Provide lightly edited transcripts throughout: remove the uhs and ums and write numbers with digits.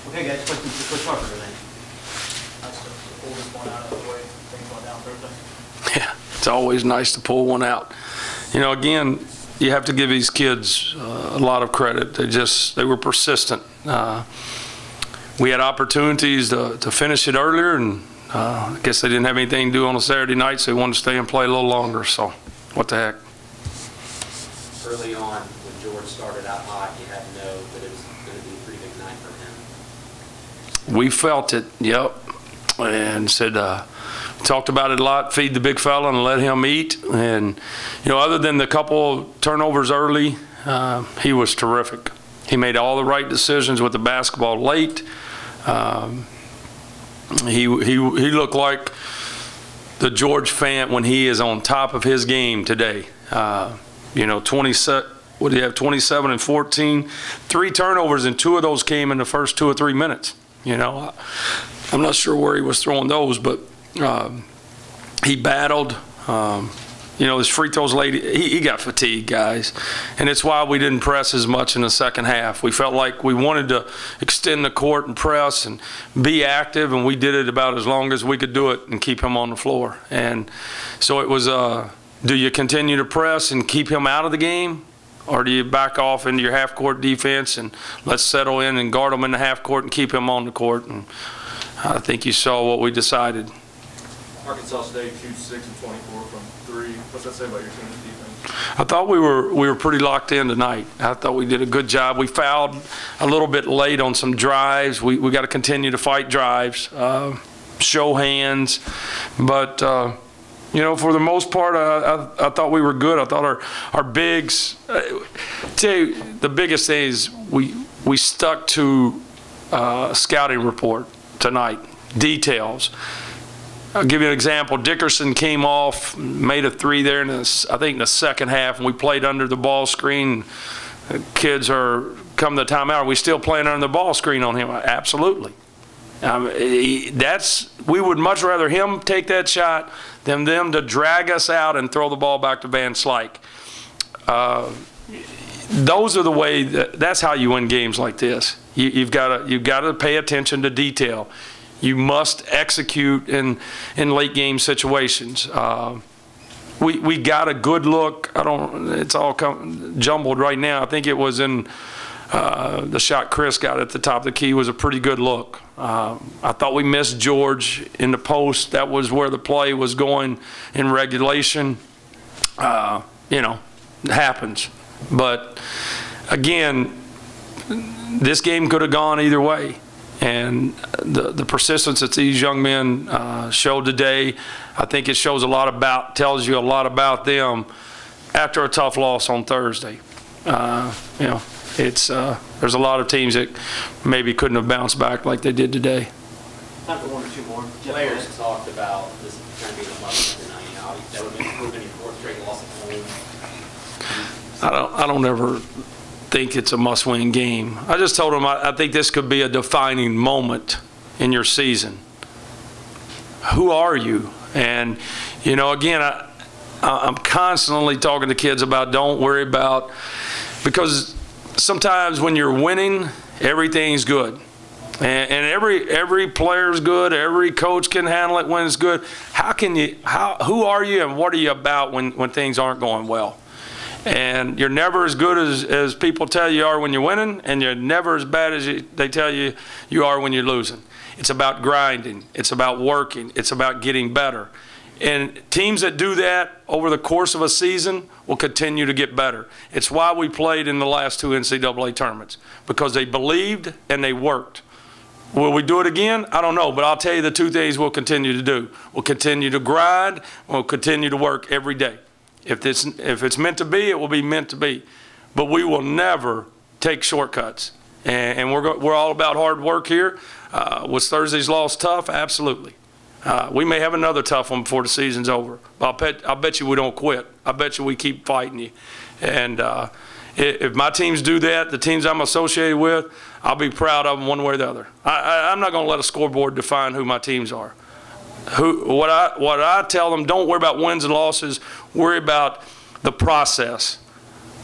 Okay, guys, questions for Coach Harper tonight? Nice to pull this one out of the way. Things went down Thursday. Yeah, it's always nice to pull one out. You know, again, you have to give these kids a lot of credit. They were persistent. We had opportunities to finish it earlier, and I guess they didn't have anything to do on a Saturday night, so they wanted to stay and play a little longer. So, what the heck? Early on, when George started out hot, you had to know that it was going to be a pretty big night for him. We felt it, yep, and said, talked about it a lot, feed the big fella and let him eat. And, you know, other than the couple of turnovers early, he was terrific. He made all the right decisions with the basketball late. He looked like the George fan when he is on top of his game today. You know, 27 and 14, 3 turnovers, and 2 of those came in the first 2 or 3 minutes. You know, I'm not sure where he was throwing those, but he battled. You know, his free throws late, he got fatigued, guys. And it's why we didn't press as much in the second half. We felt like we wanted to extend the court and press and be active, and we did it about as long as we could do it and keep him on the floor. And so it was, do you continue to press and keep him out of the game, or do you back off into your half-court defense and let's settle in and guard him in the half-court and keep him on the court? And I think you saw what we decided. Arkansas State shoots 6 and 24 from 3. What's that say about your team's defense? I thought we were pretty locked in tonight. I thought we did a good job. We fouled a little bit late on some drives. We got to continue to fight drives, show hands. But, you know, for the most part, I thought we were good. I thought our bigs, tell you, the biggest thing is we stuck to scouting report tonight, details. I'll give you an example. Dickerson came off, made a 3 there, I think in the second half, and we played under the ball screen. The kids are come to the timeout. Are we still playing under the ball screen on him? Absolutely. We would much rather him take that shot than them to drag us out and throw the ball back to Van Slyke. Those are the way. That's how you win games like this. You've got to pay attention to detail. You must execute in late game situations. We got a good look. It's all jumbled right now. I think it was in the shot Chris got at the top of the key was a pretty good look. I thought we missed George in the post. That was where the play was going in regulation. You know, it happens. But again, this game could have gone either way. And the persistence that these young men showed today, I think it tells you a lot about them after a tough loss on Thursday. You know, there's a lot of teams that maybe couldn't have bounced back like they did today. Time for 1 or 2 more. Players talked about this kind of being a must-win tonight. You know, that would be proving your 4th straight loss at home. I don't ever think it's a must-win game. I just told them I think this could be a defining moment in your season. Who are you? And, you know, again, I'm constantly talking to kids about don't worry about, because sometimes when you're winning, everything's good. And every player's good, every coach can handle it when it's good. Who are you and what are you about when things aren't going well? And you're never as good as people tell you are when you're winning, and you're never as bad as they tell you you are when you're losing. It's about grinding. It's about working. It's about getting better. And teams that do that over the course of a season will continue to get better. It's why we played in the last 2 NCAA tournaments, because they believed and they worked. Will we do it again? I don't know, but I'll tell you the 2 things we'll continue to do. We'll continue to grind. We'll continue to work every day. If it's meant to be, it will be meant to be. But we will never take shortcuts. And we're all about hard work here. Was Thursday's loss tough? Absolutely. We may have another tough one before the season's over. But I'll bet you we don't quit. I bet you we keep fighting you. And if my teams do that, the teams I'm associated with, I'll be proud of them one way or the other. I'm not going to let a scoreboard define who my teams are. What I tell them, don't worry about wins and losses. Worry about the process.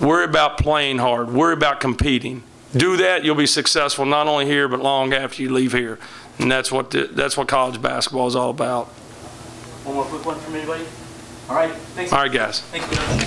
Worry about playing hard. Worry about competing. do that, you'll be successful not only here, but long after you leave here. And that's what college basketball is all about. One more quick one from anybody? All right, thanks. All right, guys. Thank you.